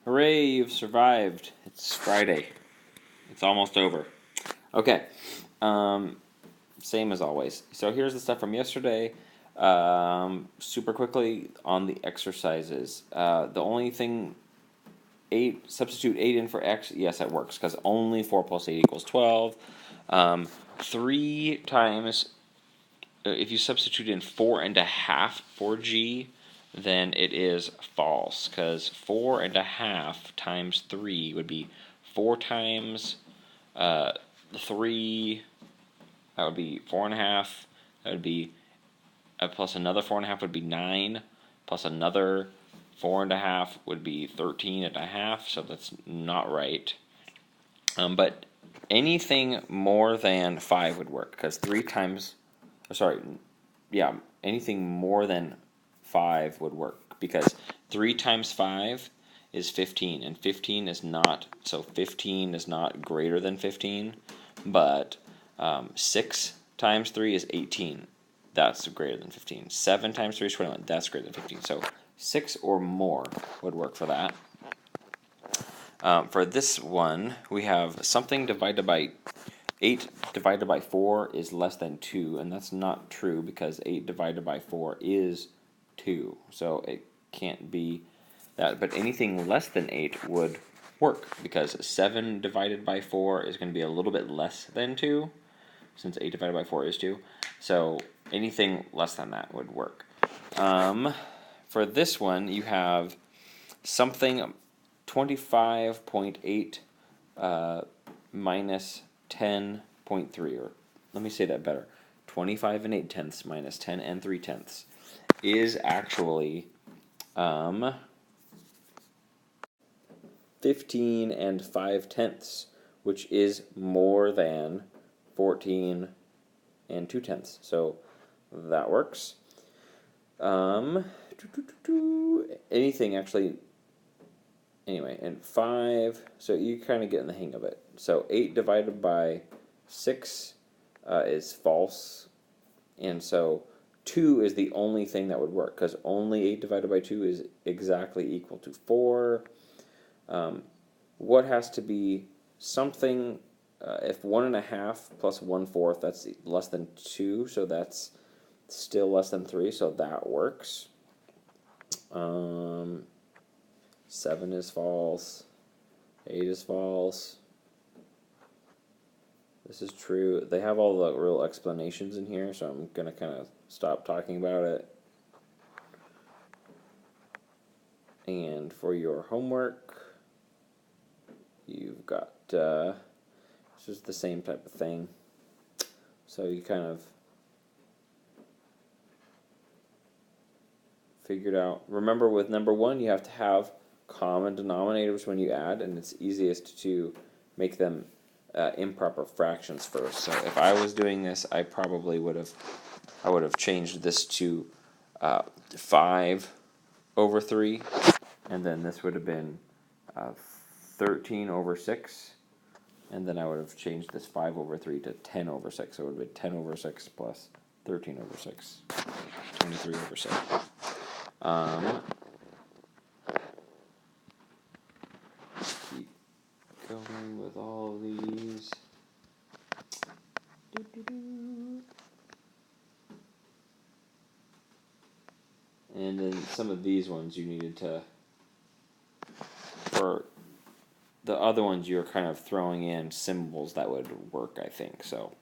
Hooray, you've survived. It's Friday. It's almost over. Okay. Same as always. So here's the stuff from yesterday. Super quickly on the exercises. The only thing, substitute 8 in for x. Yes, that works because only 4 plus 8 equals 12. 3 times, if you substitute in 4.5 for g, then it is false, because 4.5 times 3 would be 4 times 3, that would be 4.5, that would be, plus another 4.5 would be 9, plus another 4.5 would be 13.5, so that's not right. But anything more than 5 would work, because 3 times, anything more than 5 would work, because 3 times 5 is 15, and 15 is not, so 15 is not greater than 15, but 6 times 3 is 18, that's greater than 15. 7 times 3 is 21, that's greater than 15, so 6 or more would work for that. For this one, we have something divided by 8 divided by 4 is less than 2, and that's not true because 8 divided by 4 is 2, so it can't be that. But anything less than 8 would work, because 7 divided by 4 is going to be a little bit less than 2, since 8 divided by 4 is 2, so anything less than that would work. For this one, you have something 25.8 minus 10.3, or let me say that better. 25 and 8 tenths minus 10 and 3 tenths is actually 15 and 5 tenths, which is more than 14 and 2 tenths. So that works. Anything actually. Anyway, and 5, so you kind of get in the hang of it. So 8 divided by 6 is false, and so 2 is the only thing that would work, because only 8 divided by 2 is exactly equal to 4. What has to be something, if 1.5 plus 1/4, that's less than 2, so that's still less than 3, so that works. 7 is false. 8 is false. This is true. They have all the real explanations in here, so I'm going to kind of stop talking about it. And for your homework, you've got, this is the same type of thing. So you kind of figured out. Remember, with number 1, you have to have common denominators when you add, and it's easiest to make them improper fractions first. So if I was doing this, I probably would have changed this to 5 over 3, and then this would have been 13 over 6, and then I would have changed this 5 over 3 to 10 over 6. So it would have been 10 over 6 plus 13 over 6, 23 over 6. Keep going with all of these. And then some of these ones you needed to, for the other ones you're kind of throwing in symbols that would work, I think. So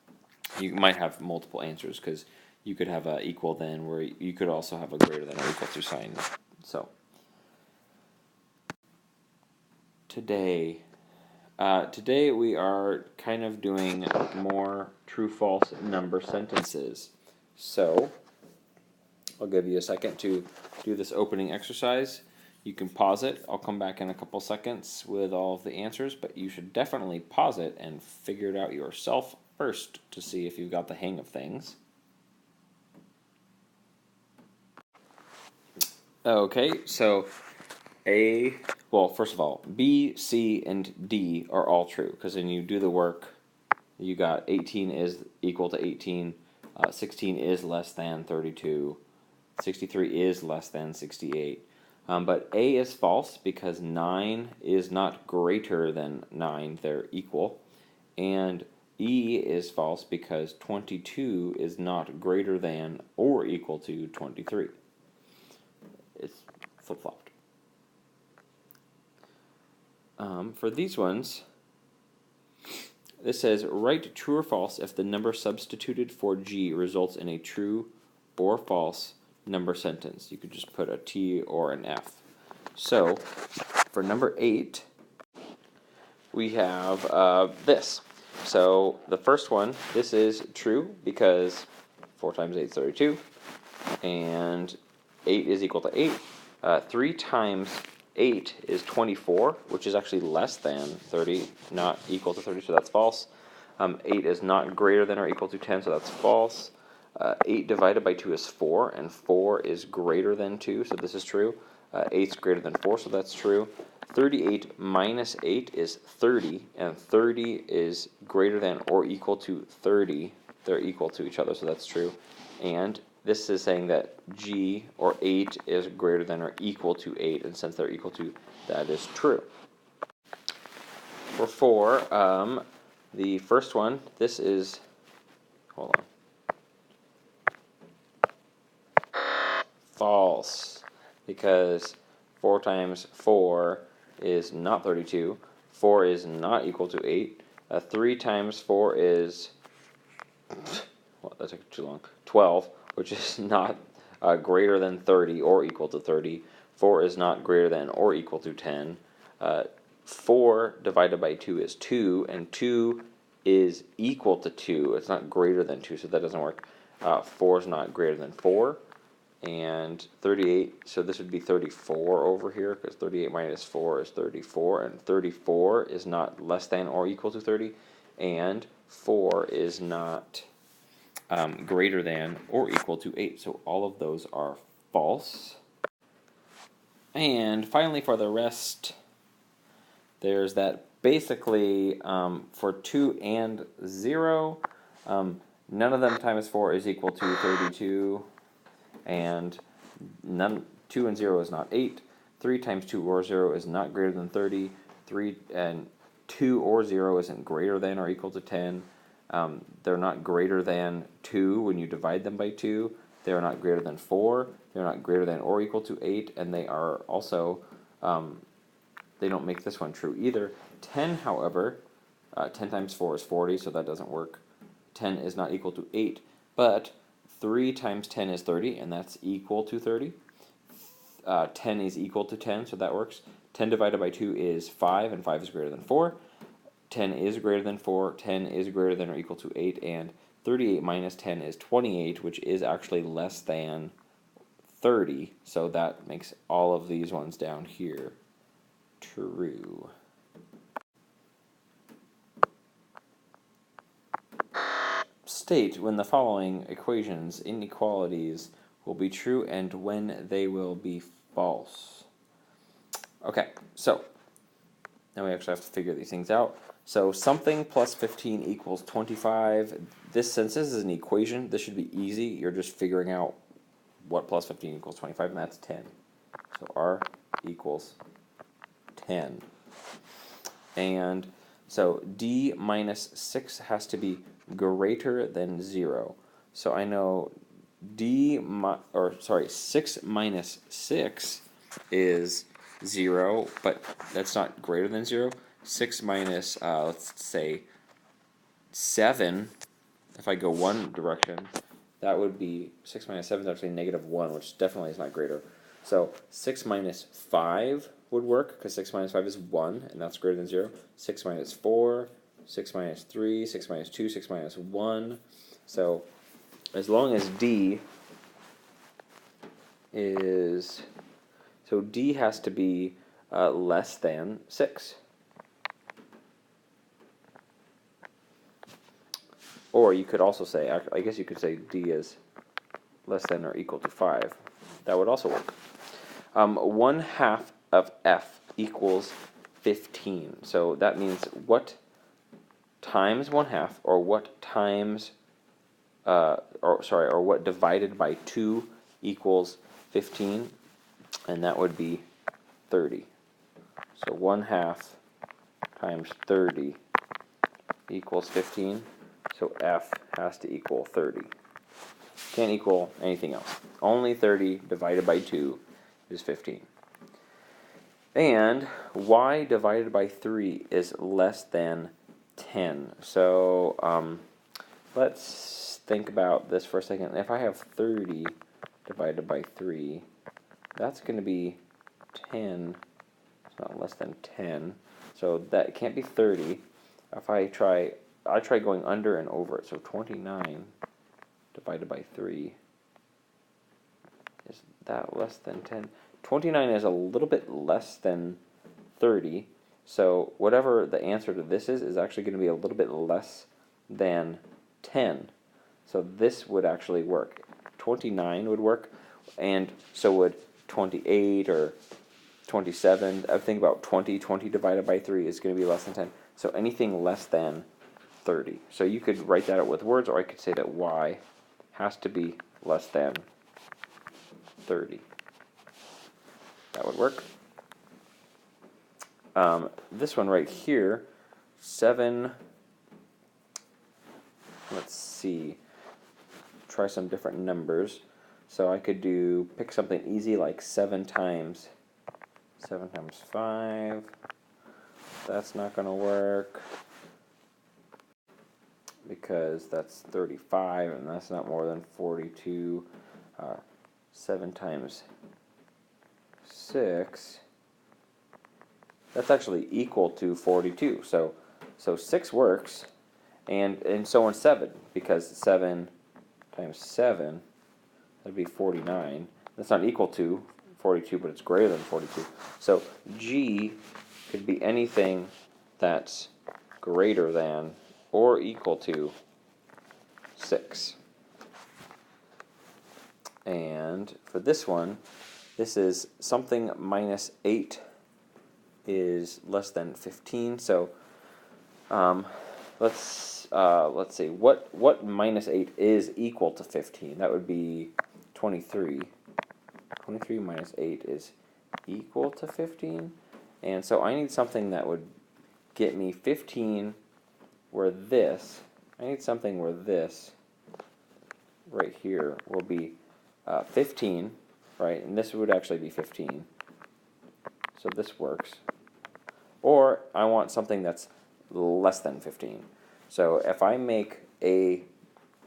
you might have multiple answers, because you could have a equal than, where you could also have a greater than or equal to sign. So today we are kind of doing more true-false number sentences. So I'll give you a second to do this opening exercise. You can pause it. I'll come back in a couple seconds with all of the answers, but you should definitely pause it and figure it out yourself first to see if you've got the hang of things. Okay, so first of all, B, C, and D are all true, because when you do the work, you got 18 is equal to 18, 16 is less than 32, 63 is less than 68, But A is false because 9 is not greater than 9, they're equal. And E is false because 22 is not greater than or equal to 23. It's flip-flopped. For these ones, this says, write true or false if the number substituted for G results in a true or false number sentence. You could just put a T or an F. So, for number 8, we have this. So, the first one, this is true because 4 times 8 is 32, and 8 is equal to 8. 3 times 8 is 24, which is actually less than 30, not equal to 30, so that's false. 8 is not greater than or equal to 10, so that's false. 8 divided by 2 is 4, and 4 is greater than 2, so this is true. 8 is greater than 4, so that's true. 38 minus 8 is 30, and 30 is greater than or equal to 30. They're equal to each other, so that's true. And this is saying that G, or 8, is greater than or equal to 8, and since they're equal to, that is true. For 4, the first one, this is, hold on, false, because 4 times 4 is not 32, 4 is not equal to 8, 3 times 4 is, well, that took too long, 12, which is not greater than 30 or equal to 30, 4 is not greater than or equal to 10, 4 divided by 2 is 2, and 2 is equal to 2, it's not greater than 2, so that doesn't work. 4 is not greater than 4, and 38, so this would be 34 over here, because 38 minus 4 is 34, and 34 is not less than or equal to 30, and 4 is not greater than or equal to 8, so all of those are false. And finally, for the rest, there's that basically for 2 and 0, none of them times 4 is equal to 32, and 2 and 0 is not 8. 3 times 2 or 0 is not greater than 30. 3 and 2 or 0 isn't greater than or equal to 10. They're not greater than 2 when you divide them by 2. They're not greater than 4. They're not greater than or equal to 8. And they are also, they don't make this one true either. 10, however, 10 times 4 is 40, so that doesn't work. 10 is not equal to 8. But 3 times 10 is 30, and that's equal to 30. 10 is equal to 10, so that works. 10 divided by 2 is 5, and 5 is greater than 4. 10 is greater than 4, 10 is greater than or equal to 8, and 38 minus 10 is 28, which is actually less than 30, so that makes all of these ones down here true. State when the following equations, inequalities, will be true and when they will be false. Okay, so now we actually have to figure these things out. So something plus 15 equals 25. This, since this is an equation, this should be easy. You're just figuring out what plus 15 equals 25, and that's 10. So R equals 10. And so D minus 6 has to be greater than 0. So I know 6 minus 6 is 0, but that's not greater than 0. 6 minus, let's say, 7, if I go one direction, that would be, 6 minus 7 is actually negative 1, which definitely is not greater. So 6 minus 5 would work, because 6 minus 5 is 1, and that's greater than 0. 6 minus 4, 6 minus 3, 6 minus 2, 6 minus 1. So as long as D is, so D has to be less than 6. Or you could also say, I guess you could say D is less than or equal to 5. That would also work. 1/2 of F equals 15. So that means what times 1/2, or what times, or what divided by 2 equals 15. and that would be 30. So 1/2 times 30 equals 15. So F has to equal 30. Can't equal anything else. Only 30 divided by 2 is 15. And y divided by 3 is less than 10. So let's think about this for a second. If I have 30 divided by 3, that's going to be 10. It's not less than 10. So that can't be 30. If I try going under and over it. So 29 divided by 3. Is that less than 10? 29 is a little bit less than 30. So whatever the answer to this is actually going to be a little bit less than 10. So this would actually work. 29 would work, and so would 28 or 27. I think about 20 divided by 3 is going to be less than 10. So anything less than 30. So you could write that out with words, or I could say that y has to be less than 30. That would work. This one right here, 7, let's see, try some different numbers. So I could pick something easy like 7 times 5. That's not going to work because that's 35 and that's not more than 42. 7 times 6, that's actually equal to 42. So 6 works, and so on 7, because 7 times 7, that'd be 49. That's not equal to 42, but it's greater than 42. So G could be anything that's greater than or equal to 6. And for this one, this is something minus 8 is less than 15. So let's see what minus 8 is equal to 15. That would be 23. 23 minus 8 is equal to 15. And so I need something that would get me 15 where this, I need something where this right here will be 15, right? And this would actually be 15. So this works. Or I want something that's less than 15. So if I make a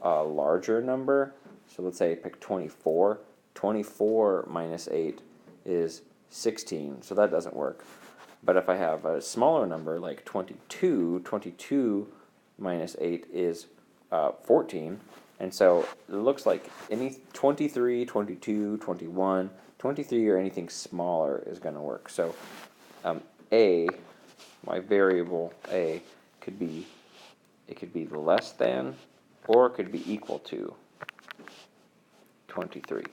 larger number, so let's say I pick 24, 24 minus 8 is 16, so that doesn't work. But if I have a smaller number like 22, 22 minus 8 is 14, and so it looks like any 23, 22, 21, 23 or anything smaller is going to work. So a, my variable a, could be less than or it could be equal to 23.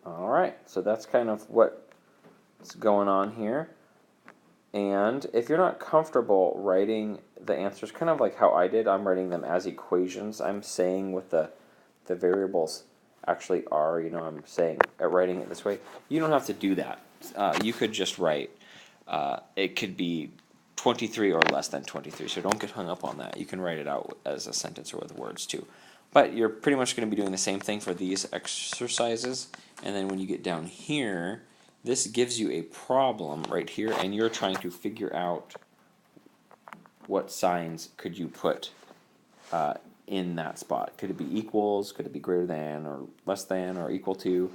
All right, so that's kind of what's going on here. And if you're not comfortable writing the answers, kind of like how I did, I'm writing them as equations. I'm saying what the variables actually are. You know, I'm saying writing it this way. You don't have to do that. You could just write. It could be 23 or less than 23. So don't get hung up on that. You can write it out as a sentence or with words too. But you're pretty much going to be doing the same thing for these exercises. And then when you get down here, this gives you a problem right here, and you're trying to figure out what signs could you put in that spot. Could it be equals? Could it be greater than or less than or equal to?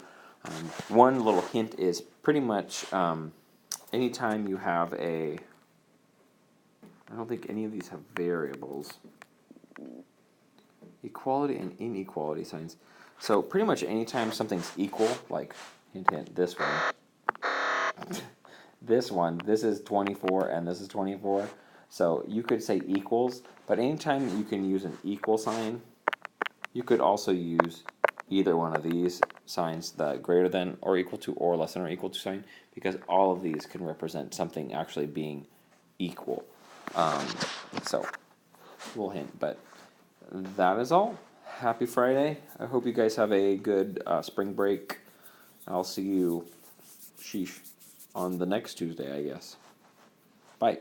One little hint is pretty much anytime you have I don't think any of these have variables. Equality and inequality signs. So pretty much anytime something's equal, like hint hint, this one, this is 24 and this is 24. So you could say equals, but anytime you can use an equal sign, you could also use either one of these signs, the greater than or equal to or less than or equal to sign, because all of these can represent something actually being equal. So, little hint, but that is all. happy Friday. I hope you guys have a good spring break. I'll see you, sheesh, on the next Tuesday, I guess. Bye.